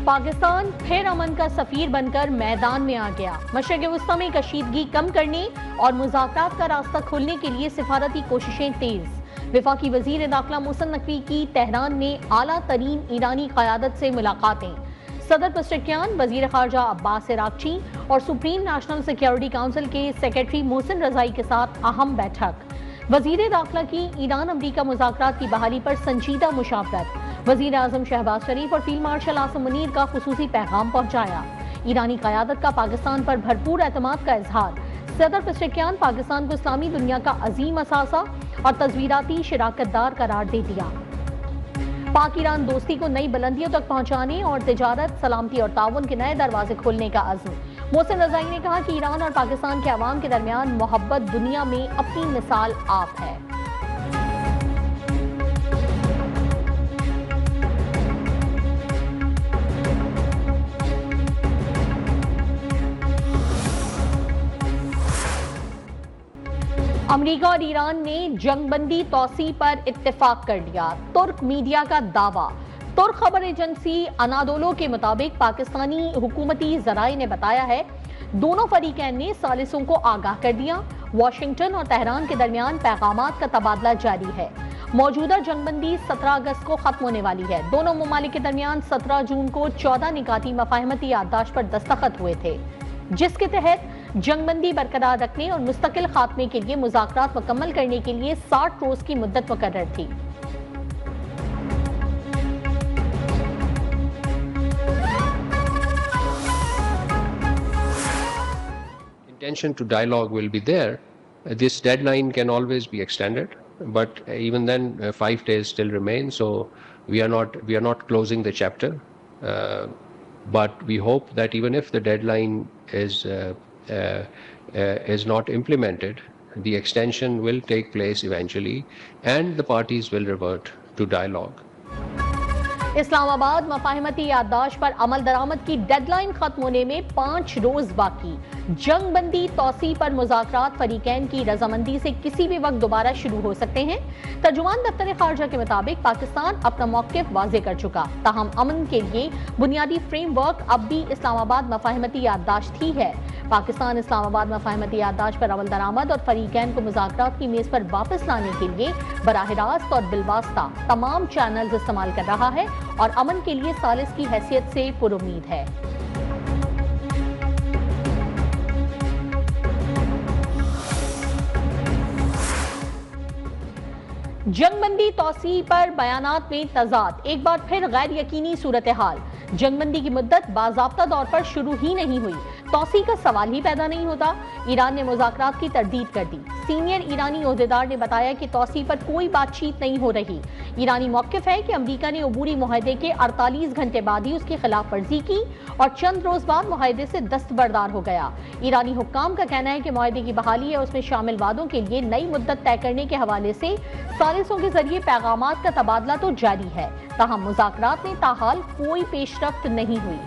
पाकिस्तान फिर अमन का सफीर बनकर मैदान में आ गया। मशरिक़ वस्ता में कशीदगी कम करने और मुज़ाकरात का रास्ता खोलने के लिए सिफारती कोशिशें तेज। वफाकी वज़ीर दाखिला मोहसिन नकवी की तेहरान में आला तरीन ईरानी क़यादत से मुलाकातें। सदर पेज़ेश्कियान, वज़ीर ख़ारजा अब्बास इराक़ची और सुप्रीम नेशनल सिक्योरिटी काउंसिल के सेक्रेटरी मोहसिन रज़ाई के साथ अहम बैठक। वज़ीर दाखिला की ईरान अमरीका मुज़ाकरात की बहाली पर संजीदा मुशावरत। वज़ीर आज़म शहबाज शरीफ और फील्ड मार्शल आसिम मुनीर का खुसूसी पैगाम पहुंचाया। ईरानी क़यादत का पाकिस्तान पर भरपूर एतमाद का इजहार। सदर पेज़ेश्कियान पाकिस्तान को इस्लामी दुनिया का अजीम असासा और तस्वीराती शिराकतदार करार दे दिया। पाक ईरान दोस्ती को नई बुलंदियों तक पहुंचाने और तिजारत, सलामती और ताउन के नए दरवाजे खोलने का अज़्म। मोहसिन रज़ाई ने कहा कि ईरान और पाकिस्तान के अवाम के दरमियान मोहब्बत दुनिया में अपनी मिसाल आप है। अमरीका और ईरान ने जंगबंदी तौसी पर इत्तेफाक कर लिया। तुर्क मीडिया का दावा। तुर्क खबर एजेंसी अनादोलो के मुताबिक पाकिस्तानी हुकूमती जराए ने बताया है दोनों फरीकैन ने सालिसों को आगाह कर दिया। वाशिंगटन और तेहरान के दरमियान पैगामात का तबादला जारी है। मौजूदा जंगबंदी 17 अगस्त को खत्म होने वाली है। दोनों ममालिक के दरमियान 17 जून को 14 निकाती मफाहमती याददाश्त पर दस्तखत हुए थे, जिसके तहत जंगबंदी बरकरार रखने और मुस्तकिल खात्मे के लिए मुज़ाकरात मुकम्मल करने के लिए 60 रोज की मुद्दत मुकर्रर थी। Intention to dialogue will be there. This deadline can always be extended, but even then 5 days still remain. So we are not closing the chapter, but we hope that even if the deadline is not implemented, the extension will take place eventually, and the parties will revert to dialogue. Islamabad मफाहमती याददाश्त पर अमल दरामद की deadline खत्म होने में 5 रोज बाकी। जंगबंदी तौसी पर मुज़ाकरात फरीकैन की रजामंदी से किसी भी वक्त दोबारा शुरू हो सकते हैं। तर्जुमान दफ्तर खारजा के मुताबिक पाकिस्तान अपना मौक़िफ़ वाज़े कर चुका, ताहम अमन के लिए बुनियादी फ्रेमवर्क अब भी इस्लामाबाद मफाहमती याददाश्त ही है। पाकिस्तान इस्लामाबाद मफाहमती याददाश्त पर अमल दरामद और फरीकैन को मुज़ाकरात की मेज़ पर वापस लाने के लिए बराह रास्त और बिलवास्ता तमाम चैनल्स इस्तेमाल कर रहा है और अमन के लिए सालिस की हैसियत से पुरुमीद है। जंगबंदी तौसी पर बयानात में तजाद। एक बार फिर गैर यकीनी सूरत हाल। जंगबंदी की मुद्दत बाज़ाब्ता तौर पर शुरू ही नहीं हुई, तौसी का सवाल ही पैदा नहीं होता। ईरान ने मुज़ाकरात की तरदीद कर दी। सीनियर ईरानी ओहदेदार ने बताया कि तौसी पर कोई बातचीत नहीं हो रही। ईरानी मौक़िफ़ है कि अमरीका ने अबूरी मुआहदे के 48 घंटे बाद ही उसकी खिलाफ वर्जी की और चंद रोज बाद मुआहदे से दस्तबरदार हो गया। ईरानी हुक्काम का कहना है कि मुआहदे की बहाली और उसमें शामिल वादों के लिए नई मुद्दत तय करने के हवाले से सालिसों के जरिए पैगामात का तबादला तो जारी है, ताहम मुज़ाकरात में ताहाल कोई पेशरफ्त नहीं हुई।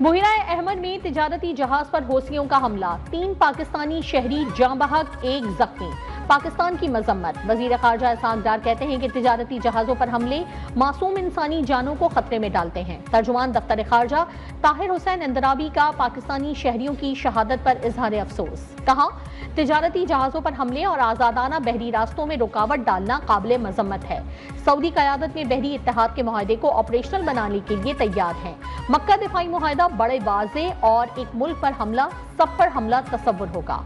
बुहिराए अहमद में तिजारती जहाज पर हौसियों का हमला। 3 पाकिस्तानी शहरी जाँ बहक, 1 जख्मी। पाकिस्तान की मजम्मत। वजीर खारजा इसहाक डार कहते हैं कि तिजारती जहाजों पर हमले मासूम इंसानी जानों को खतरे में डालते हैं। तर्जुमान दफ्तर खारजा ताहिर हुसैन इंदराबी का पाकिस्तानी शहरियों की शहादत पर इजहार अफसोस। कहा, तिजारती जहाजों पर हमले और आजादाना बहरी रास्तों में रुकावट डालना काबिल मजम्मत है। सऊदी क़यादत में बहरी इत्तेहाद के मुआहदे को ऑपरेशनल बनाने के लिए तैयार है। मक्का दिफाई मुआहदा बड़े वाज़े और एक मुल्क पर हमला, सब पर हमला तस्वुर होगा।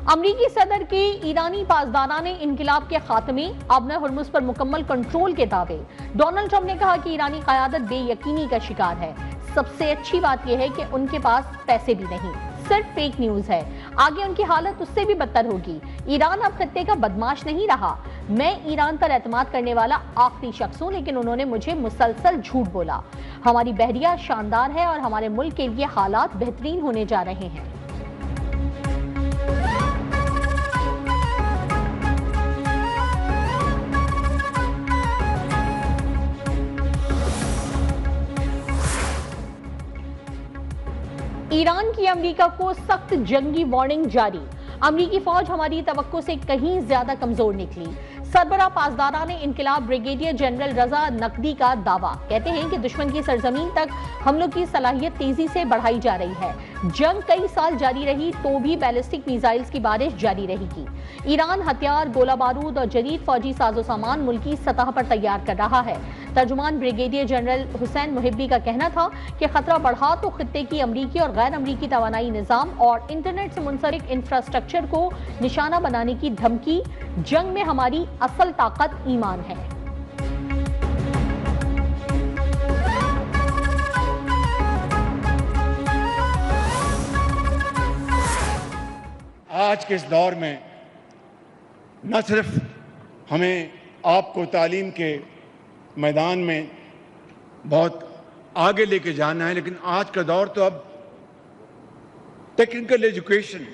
अमरीकी सदर के ईरानी पासदाराने इनकिलाब के खात्मे, आबना हुर्मुज़ पर मुकम्मल कंट्रोल के दावे। डोनाल्ड ट्रंप ने कहा कि ईरानी क़यादत बेयकीनी का शिकार है। सबसे अच्छी बात यह है कि उनके पास पैसे भी नहीं, सिर्फ फेक न्यूज है। आगे उनकी हालत उससे भी बदतर होगी। ईरान अब खत्ते का बदमाश नहीं रहा। मैं ईरान पर एतमाद करने वाला आखिरी शख्स हूँ, लेकिन उन्होंने मुझे मुसलसल झूठ बोला। हमारी बहरिया शानदार है और हमारे मुल्क के लिए हालात बेहतरीन होने जा रहे हैं। ईरान की अमेरिका को सख्त जंगी वार्निंग जारी। अमेरिकी फौज हमारी तवक्को से कहीं ज्यादा कमजोर निकली। सरबराह पासदारा ने इनकलाब ब्रिगेडियर जनरल रजा नकवी का दावा। कहते हैं कि दुश्मन की सरजमीन तक हमलों की सलाहियत तेजी से बढ़ाई जा रही है। जंग कई साल जारी रही तो भी बैलिस्टिक मिसाइल्स की बारिश जारी रहेगी। ईरान हथियार, गोला बारूद और जदीद फौजी साजो सामान मुल्की सतह पर तैयार कर रहा है। तर्जुमान ब्रिगेडियर जनरल हुसैन मुहिब्बी का कहना था कि खतरा बढ़ा तो खित्ते की अमरीकी और गैर अमरीकी तवानाई निजाम और इंटरनेट से मुंसलिक इंफ्रास्ट्रक्चर को निशाना बनाने की धमकी। जंग में हमारी असल ताकत ईमान है। आज के इस दौर में न सिर्फ हमें आपको तालीम के मैदान में बहुत आगे लेके जाना है, लेकिन आज का दौर तो अब टेक्निकल एजुकेशन,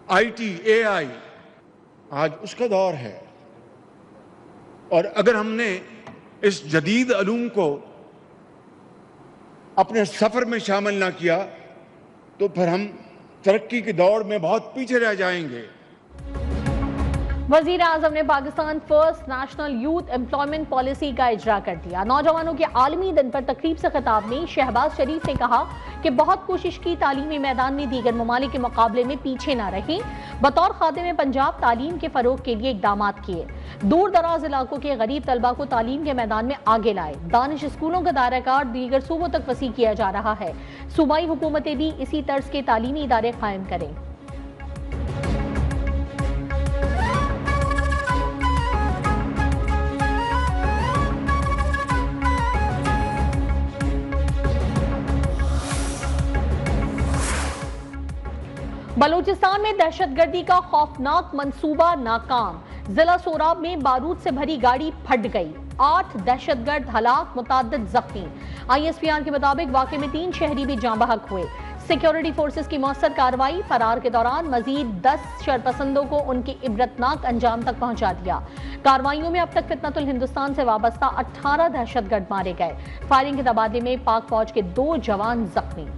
आईटी, एआई, आज उसका दौर है। और अगर हमने इस जदीद अलूम को अपने सफर में शामिल ना किया तो फिर हम तरक्की की दौड़ में बहुत पीछे रह जाएंगे। वजीर आजम ने Pakistan first national youth employment policy का इजरा कर दिया। नौजवानों के आलमी दिन पर तकरीब से खिताब में शहबाज शरीफ ने कहा कि बहुत कोशिश की तालीमी मैदान में दीगर ममालिक के मुकाबले में पीछे न रहे। बतौर खादिम पंजाब तालीम के फरोग के लिए इकदाम किए। दूर दराज इलाकों के गरीब तलबा को तालीम के मैदान में आगे लाए। दानिश स्कूलों का दायरा कार दीगर सूबों तक वसी किया जा रहा है। सूबाई हुकूमतें भी इसी तर्ज के तालीमी इदारे कायम करें। बलूचिस्तान में दहशतगर्दी का खौफनाक मंसूबा नाकाम। जिला सोराब में बारूद से भरी गाड़ी फट गई। 8 दहशतगर्द हलाक, मुताद्दिद जख्मी। ISPR के मुताबिक वाकये में 3 शहरी भी जाँ बहक हुए। सिक्योरिटी फोर्सेस की मौसर कार्रवाई। फरार के दौरान मजीद 10 शरपसंदों को उनके इबरतनाक अंजाम तक पहुंचा दिया। कार्रवाइयों में अब तक फितनतुल हिंदुस्तान से वाबस्ता 18 दहशतगर्द मारे गए। फायरिंग के तबादले में पाक फौज के 2 जवान जख्मी।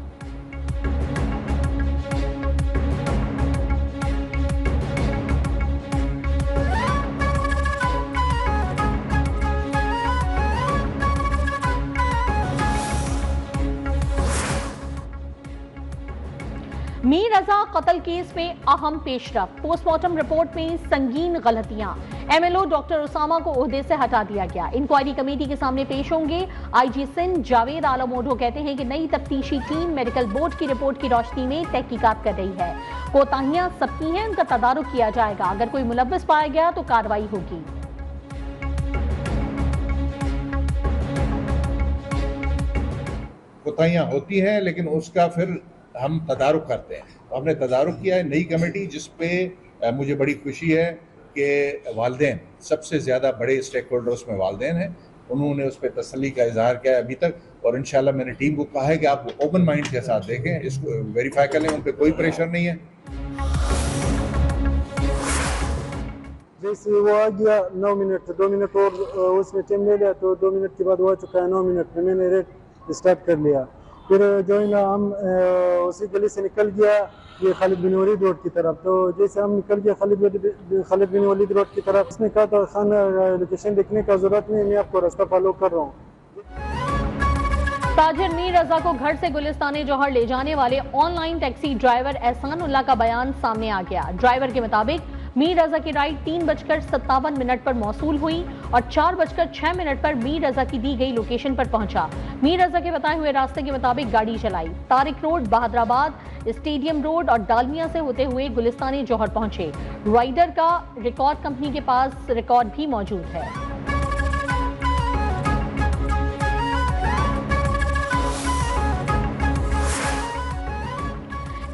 मीर रजा कत्ल केस में अहम पेशरफ। पोस्टमार्टम रिपोर्ट में संगीन गलतियां। MLO डॉक्टर उसामा को ओहदे से हटा दिया गया। इंक्वायरी कमेटी के सामने पेश होंगे। IG सिंध जावेद आलम ओढो कहते हैं कि नई तफ्तीशी टीम मेडिकल बोर्ड की रिपोर्ट की रोशनी में तहकीकात कर रही है। कोताहियां सबकी हैं, उनका तदारुक किया जाएगा। अगर कोई मुलव्वस पाया गया तो कार्रवाई होगी। कोताहियां होती हैं लेकिन उसका फिर हम तदारुक करते हैं। तो हमने तदारुक किया है नई कमेटी, जिसपे मुझे बड़ी खुशी है कि वालिदैन, सबसे ज़्यादा बड़े स्टेक होल्डर उसमें वालिदैन हैं। उन्होंने उस पर तसल्ली का इजहार किया है अभी तक, और इंशाल्लाह मैंने टीम को कहा है कि आप ओपन माइंड के साथ देखें, इसको वेरीफाई कर लें। उन पर कोई प्रेशर नहीं है। जैसे वो आ गया 9 मिनट, 2 मिनट और उसने टाइम ले लिया, तो 2 मिनट के बाद वो आ चुका है 9 मिनट में। मैंने रेट स्टार्ट कर लिया। फिर जो है ना हम उसी गली से निकल गया ये खालिद बिन वलीद रोड की तरफ। तो जैसे हम निकल गया खालिद बिन वलीद रोड की तरफ, उसने कहा था खान लोकेशन देखने का जरूरत नहीं, मैं आपको रास्ता फॉलो कर रहा हूँ। ताजिर मीर रजा को घर से गुलिस्तान जौहर ले जाने वाले ऑनलाइन टैक्सी ड्राइवर एहसान उल्लाह का बयान सामने आ गया। ड्राइवर के मुताबिक मीर रजा की राइड 3:57 पर मौसूल हुई और 4:06 पर मीर रजा की दी गई लोकेशन पर पहुंचा। मीर रजा के बताए हुए रास्ते के मुताबिक गाड़ी चलाई। Tariq road, Bahadurabad, stadium road और डालमिया से होते हुए गुलिस्तान जौहर पहुंचे। राइडर का रिकॉर्ड कंपनी के पास रिकॉर्ड भी मौजूद है।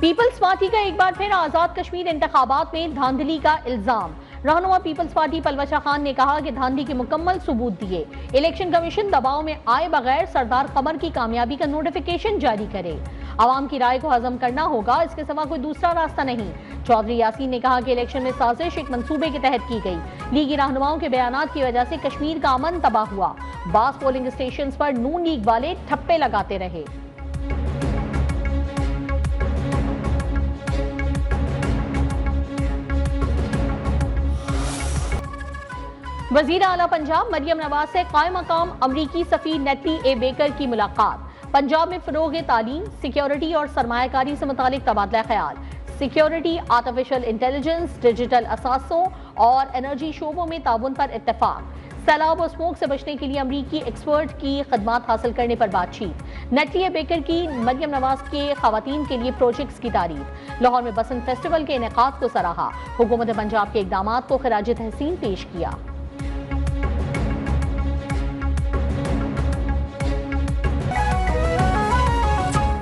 पीपल्स पार्टी का एक बार फिर आजाद कश्मीर इंतखाबात में धांधली का इल्जाम। रहनुमा पीपल्स पार्टी पलवशा खान ने कहा कि धांधली के मुकम्मल सबूत दिए। इलेक्शन कमीशन दबाव में आए बगैर सरदार कमर की कामयाबी का नोटिफिकेशन जारी करे। आवाम की राय को हजम करना होगा, इसके सिवा कोई दूसरा रास्ता नहीं। चौधरी यासीन ने कहा कि इलेक्शन में साजिश एक मंसूबे के तहत की गई। लीगी रहनुमाओं के बयानात की वजह से कश्मीर का अमन तबाह हुआ। बास पोलिंग स्टेशन पर नून लीग वाले ठप्पे लगाते रहे। वजीर आला पंजाब मरियम नवाज से कायम मकाम अमरीकी सफीर नेटली ए बेकर की मुलाकात। पंजाब में फरोग तालीम, सिक्योरिटी और सरमायाकारी से मुतालिक तबादला ख्याल। सिक्योरिटी, आर्टिफिशियल इंटेलिजेंस, डिजिटल असासों और एनर्जी शोबों में ताउन पर इत्तेफाक। सैलाब और स्मोक से बचने के लिए अमरीकी एक्सपर्ट की खदमात हासिल करने पर बातचीत। नेटली ए बेकर की मरियम नवाज के खवातीन के लिए प्रोजेक्ट्स की तारीफ। लाहौर में बसंत फेस्टिवल के इनेकाद को सराहा। हुकूमत पंजाब के इकदामात को खिराज तहसीन पेश किया।